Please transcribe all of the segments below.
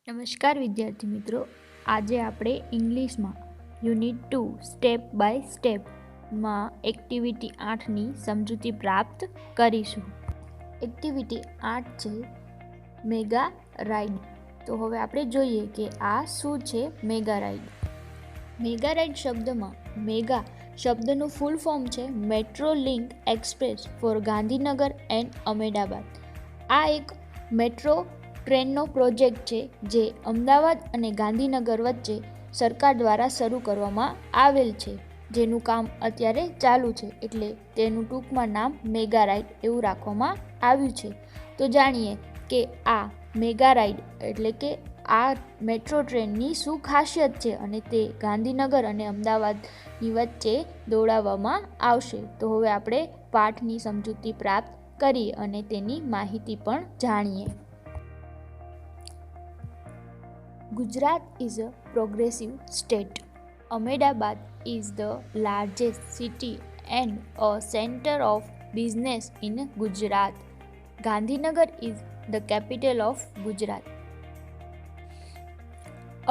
નમસ્કાર વિદ્યાર્થી મિત્રો, આજે આપણે ઇંગ્લિશમાં યુનિટ 2 સ્ટેપ બાય સ્ટેપમાં એક્ટિવિટી 8ની સમજૂતી પ્રાપ્ત કરીશું. એક્ટિવિટી 8 છે મેગા રાઇડ. તો હવે આપણે જોઈએ કે આ શું છે મેગા રાઇડ. મેગા રાઇડ શબ્દમાં મેગા શબ્દનું ફૂલ ફોર્મ છે metro link express for Gandhinagar and Ahmedabad. આ એક મેટ્રો ટ્રેનનો પ્રોજેક્ટ છે જે અમદાવાદ અને ગાંધીનગર વચ્ચે સરકાર દ્વારા શરૂ કરવામાં આવેલ છે, જેનું કામ અત્યારે ચાલુ છે, એટલે તેનું ટૂંકમાં નામ મેગા રાઇડ એવું રાખવામાં આવ્યું છે. તો જાણીએ કે આ મેગા રાઇડ એટલે કે આ મેટ્રો ટ્રેનની શું ખાસિયત છે અને તે ગાંધીનગર અને અમદાવાદની વચ્ચે દોડાવવામાં આવશે. તો હવે આપણે પાઠની સમજૂતી પ્રાપ્ત કરીએ અને તેની માહિતી પણ જાણીએ. Gujarat is a progressive state. Ahmedabad is the largest city and a center of business in Gujarat. Gandhinagar is the capital of Gujarat.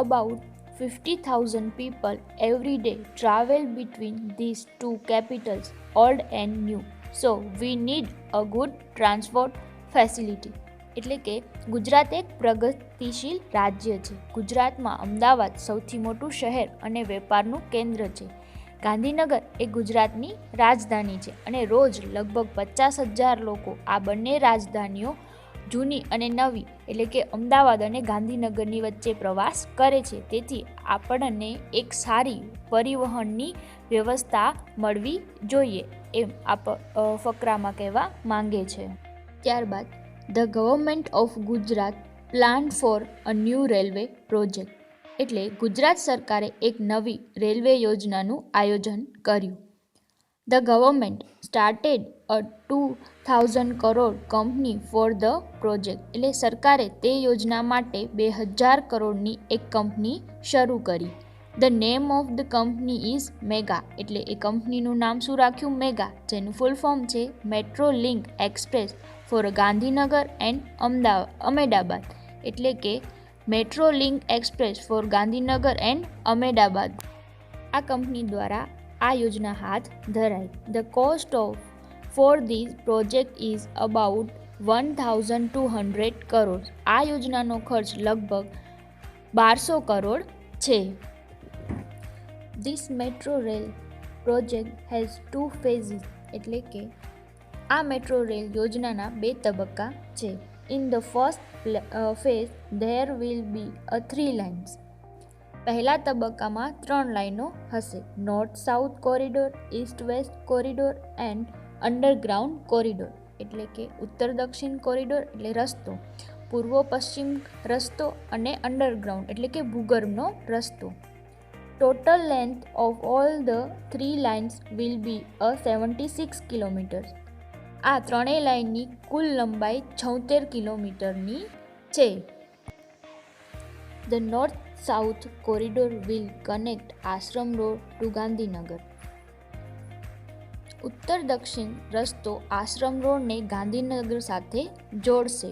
About 50,000 people every day travel between these two capitals, old and new. So we need a good transport facility. એટલે કે ગુજરાત એક પ્રગતિશીલ રાજ્ય છે. ગુજરાતમાં અમદાવાદ સૌથી મોટું શહેર અને વેપારનું કેન્દ્ર છે. ગાંધીનગર એ ગુજરાતની રાજધાની છે અને રોજ લગભગ 50,000 લોકો આ બંને રાજધાનીઓ જૂની અને નવી એટલે કે અમદાવાદ અને ગાંધીનગરની વચ્ચે પ્રવાસ કરે છે. તેથી આપણને એક સારી પરિવહનની વ્યવસ્થા મળવી જોઈએ એમ ફકરામાં કહેવા માંગે છે. ત્યારબાદ The Government of Gujarat planned for a new railway project. એટલે ગુજરાત સરકારે એક નવી રેલવે યોજનાનું આયોજન કર્યું. The government started a 2,000 crore company for the project. એટલે સરકારે તે યોજના માટે 2,000 કરોડની એક કંપની શરૂ કરી. The name of the company is MEGA. એટલે એ કંપનીનું નામ શું રાખ્યું? મેગા, જેનું ફૂલ ફોર્મ છે metro link express for Gandhinagar and Ahmedabad. એટલે કે metro link express for Gandhinagar and Ahmedabad. આ કંપની દ્વારા આ યોજના હાથ ધરાઈ. The cost for this project is about 1,200 crore. આ યોજનાનો ખર્ચ લગભગ 1,200 કરોડ છે. This metro rail project has 2 phases. એટલે કે આ મેટ્રો રેલ યોજનાના 2 તબક્કા છે. In the first phase there will be 3 lines. પહેલા તબક્કામાં 3 લાઇનો હશે. North south corridor, east west corridor and underground corridor. એટલે કે ઉત્તર દક્ષિણ કોરિડોર એટલે રસ્તો, પૂર્વ પશ્ચિમ રસ્તો અને અંડરગ્રાઉન્ડ એટલે કે ભૂગર્ભનો રસ્તો. Total length of all the 3 lines will be 76 kilometres. આ ત્રણેય લાઇનની કુલ લંબાઈ 76 કિલોમીટરની છે. The north south corridor will connect Ashram road to Gandhinagar. ઉત્તર દક્ષિણ રસ્તો આશ્રમ રોડને ગાંધીનગર સાથે જોડશે.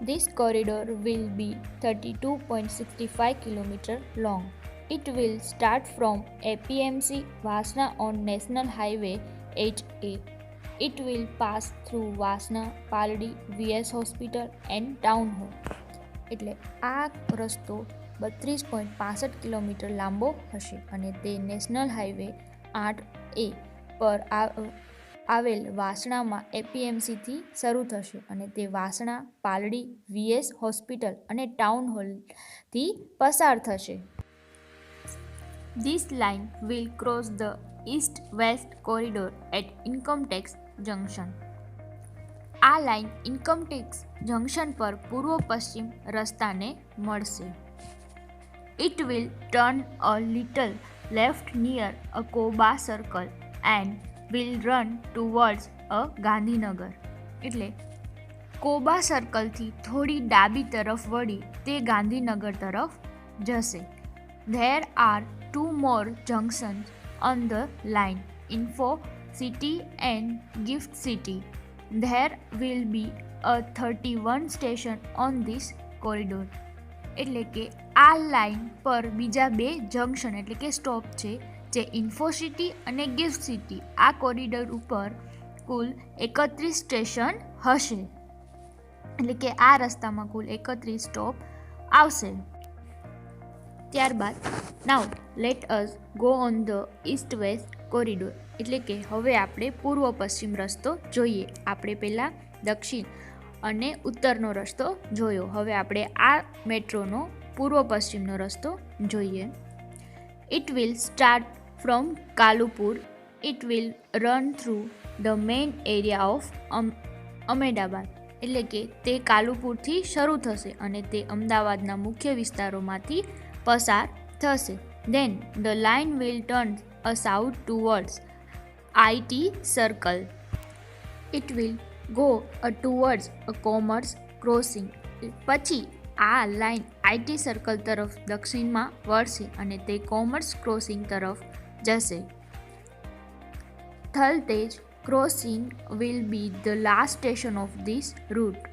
This corridor will be 32.65 kilometre long. It will start from APMC Vasna on National Highway 8A. It will pass through Vasna, Paldi, VS Hospital and Town Hall. એટલે આ રસ્તો 32.65 kilometre લાંબો હશે અને તે નેશનલ હાઈવે 8A પર આવેલ વાસણામાં એપીએમસીથી શરૂ થશે અને તે વાસણા, પાલડી, VS હોસ્પિટલ અને ટાઉન હોલથી પસાર થશે. This line will cross the east-west corridor at Income Tax Junction. આ લાઇન ઇન્કમ ટેક્સ જંકશન પર પૂર્વ પશ્ચિમ રસ્તાને મળશે. It will turn a little left near a Koba circle and will run towards a Gandhinagar. એટલે કોબા સર્કલથી થોડી ડાબી તરફ વળી તે ગાંધીનગર તરફ જશે. There are 2 more junctions on the line, Info City and Gift City. There will be a 31 station on this corridor. એટલે કે આ લાઇન પર બીજા બે જંકશન એટલે કે સ્ટોપ છે, જે ઇન્ફોસિટી અને ગિફ્ટ સિટી. આ કોરિડોર ઉપર કુલ 31 સ્ટેશન હશે, એટલે કે આ રસ્તામાં કુલ 31 સ્ટોપ આવશે. ત્યારબાદ now let us go on the east west corridor, એટલે કે હવે આપણે પૂર્વ પશ્ચિમ રસ્તો જોઈએ. આપણે પહેલાં દક્ષિણ અને ઉત્તરનો રસ્તો જોયો, હવે આપણે આ મેટ્રોનો પૂર્વ પશ્ચિમનો રસ્તો જોઈએ. It will start from Kalupur. It will run through the main area of Ahmedabad, એટલે કે તે કાલુપુરથી શરૂ થશે અને તે અમદાવાદના મુખ્ય વિસ્તારોમાંથી પસાર થશે. Then the line will turn south towards IT Circle. It will go towards a commerce crossing. પછી આ લાઇન IT સર્કલ તરફ દક્ષિણમાં વળશે અને તે કોમર્સ ક્રોસિંગ તરફ જશે. Thaltej crossing will be the last station of this route.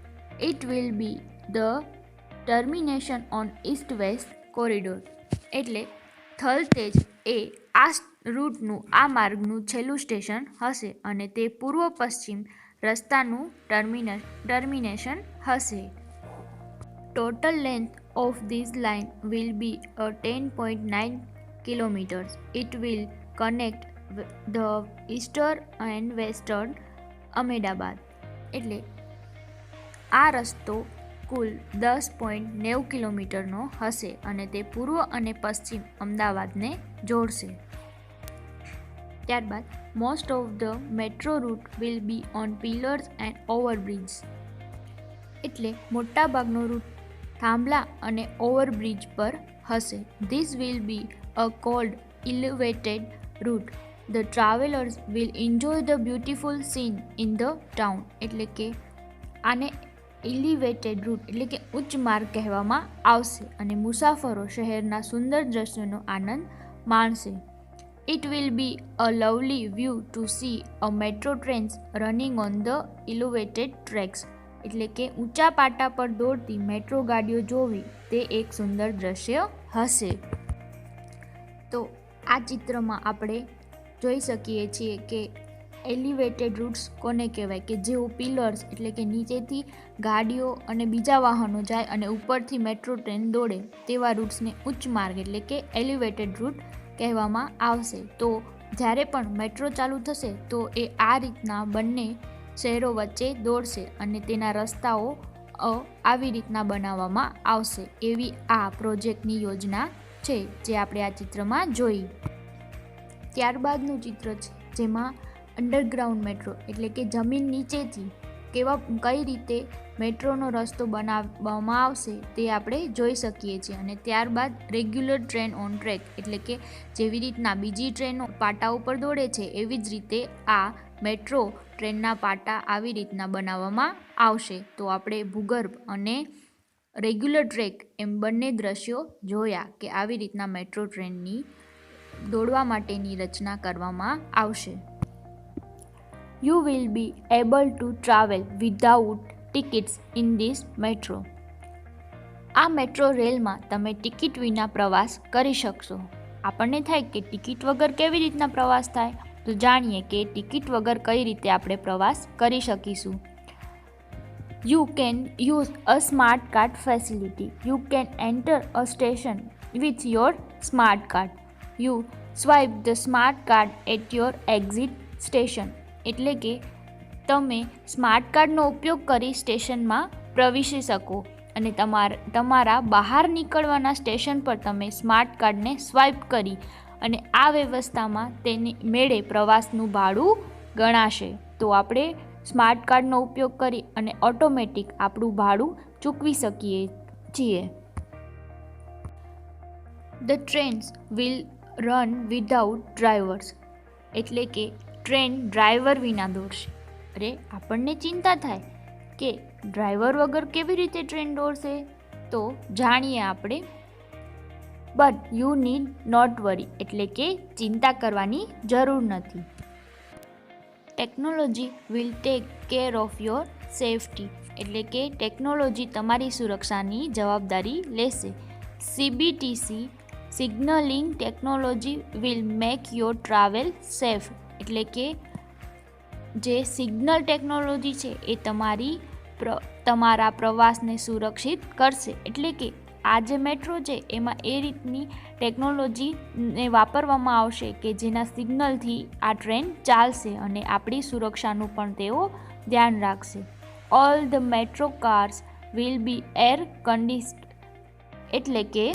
It will be the termination on east-west corridor. એટલે થલતેજ એ આ રૂટનું આ માર્ગનું છેલ્લું સ્ટેશન હશે અને તે પૂર્વ પશ્ચિમ રસ્તાનું ટર્મિનેશન હશે. Total length of this line will be 10.9 kilometers. It will connect the eastern and western Ahmedabad. એટલે આ રસ્તો કુલ 10.9 કિલોમીટરનો હશે અને તે પૂર્વ અને પશ્ચિમ અમદાવાદને જોડશે. ત્યારબાદ most of the metro route will be on pillars and overbridge, એટલે મોટાભાગનો રૂટ થાંભલા અને ઓવરબ્રિજ પર હશે. This will be a called elevated route. The travellers will enjoy the beautiful scene in the town, એટલે કે આને એલિવેટેડ રૂટ એટલે કે ઉચ્ચ માર્ગ કહેવામાં આવશે અને મુસાફરો શહેરના સુંદર દ્રશ્યોનો આનંદ માણશે. It will be a lovely view to see a metro trains running on the elevated tracks, એટલે કે ઊંચા પાટા પર દોડતી મેટ્રો ગાડીઓ જોવી તે એક સુંદર દ્રશ્ય હશે. તો આ ચિત્રમાં આપણે જોઈ શકીએ છીએ કે એલિવેટેડ રૂટ્સ કોને કહેવાય, કે જેઓ પિલર્સ એટલે કે નીચેથી ગાડીઓ અને બીજા વાહનો જાય અને ઉપરથી મેટ્રો ટ્રેન દોડે તેવા રૂટ્સને ઉચ્ચ માર્ગ એટલે કે એલિવેટેડ રૂટ કહેવામાં આવશે. તો જ્યારે પણ મેટ્રો ચાલુ થશે તો એ આ રીતના બંને શહેરો વચ્ચે દોડશે અને તેના રસ્તાઓ આવી રીતના બનાવવામાં આવશે. એવી આ પ્રોજેક્ટની યોજના છે જે આપણે આ ચિત્રમાં જોઈ. ત્યારબાદનું ચિત્ર છે જેમાં અંડરગ્રાઉન્ડ મેટ્રો એટલે કે જમીન નીચેથી કઈ રીતે મેટ્રોનો રસ્તો બનાવવામાં આવશે તે આપણે જોઈ શકીએ છીએ. અને ત્યારબાદ રેગ્યુલર ટ્રેન ઓન ટ્રેક, એટલે કે જેવી રીતના બીજી ટ્રેનો પાટા ઉપર દોડે છે એવી જ રીતે આ મેટ્રો ટ્રેનના પાટા આવી રીતના બનાવવામાં આવશે. તો આપણે ભૂગર્ભ અને રેગ્યુલર ટ્રેક એમ બંને દ્રશ્યો જોયા કે આવી રીતના મેટ્રો ટ્રેનની દોડવા માટેની રચના કરવામાં આવશે. You will be able to travel without tickets in this metro. આ મેટ્રો રેલમાં તમે ટિકિટ વિના પ્રવાસ કરી શકશો. આપણને થાય કે ટિકિટ વગર કેવી રીતના પ્રવાસ થાય, તો જાણીએ કે ટિકિટ વગર કઈ રીતે આપણે પ્રવાસ કરી શકીશું. You can use a smart card facility. You can enter a station with your smart card. You swipe the smart card at your exit station. એટલે કે તમે સ્માર્ટ કાર્ડનો ઉપયોગ કરી સ્ટેશનમાં પ્રવેશી શકો અને તમારા બહાર નીકળવાના સ્ટેશન પર તમે સ્માર્ટ કાર્ડને સ્વાઇપ કરી અને આ વ્યવસ્થામાં તેની મેળે પ્રવાસનું ભાડું ગણાશે. તો આપણે સ્માર્ટ કાર્ડનો ઉપયોગ કરી અને ઓટોમેટિક આપણું ભાડું ચૂકવી શકીએ છીએ. The trains will run without drivers, એટલે કે ટ્રેન ડ્રાઈવર વિના દોડશે. અરે આપણને ચિંતા થાય કે ડ્રાઈવર વગર કેવી રીતે ટ્રેન દોડશે, તો જાણીએ આપણે. બટ યુ નીડ નોટ વરી, એટલે કે ચિંતા કરવાની જરૂર નથી. Technology will take care of your safety. એટલે કે ટેકનોલોજી તમારી સુરક્ષાની જવાબદારી લેશે. CBTC signalling technology will make your travel safe. એટલે કે જે સિગ્નલ ટેકનોલોજી છે એ તમારા પ્રવાસને સુરક્ષિત કરશે. એટલે કે આ જે મેટ્રો છે એમાં એ રીતની ટેકનોલોજીને વાપરવામાં આવશે કે જેના સિગ્નલથી આ ટ્રેન ચાલશે અને આપણી સુરક્ષાનું પણ તેઓ ધ્યાન રાખશે. All the metro cars will be air conditioned. એટલે કે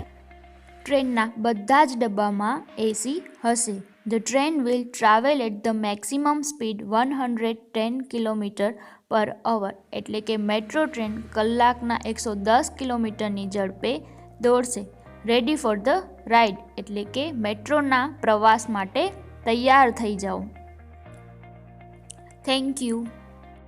ટ્રેનના બધા જ ડબ્બામાં એસી હશે. The train will travel at the maximum speed 110 kilometre per hour. એટલે કે મેટ્રો ટ્રેન કલાકના 110 કિલોમીટરની ઝડપે દોડશે. Ready for the ride. એટલે કે મેટ્રોના પ્રવાસ માટે તૈયાર થઈ જાઓ. Thank you.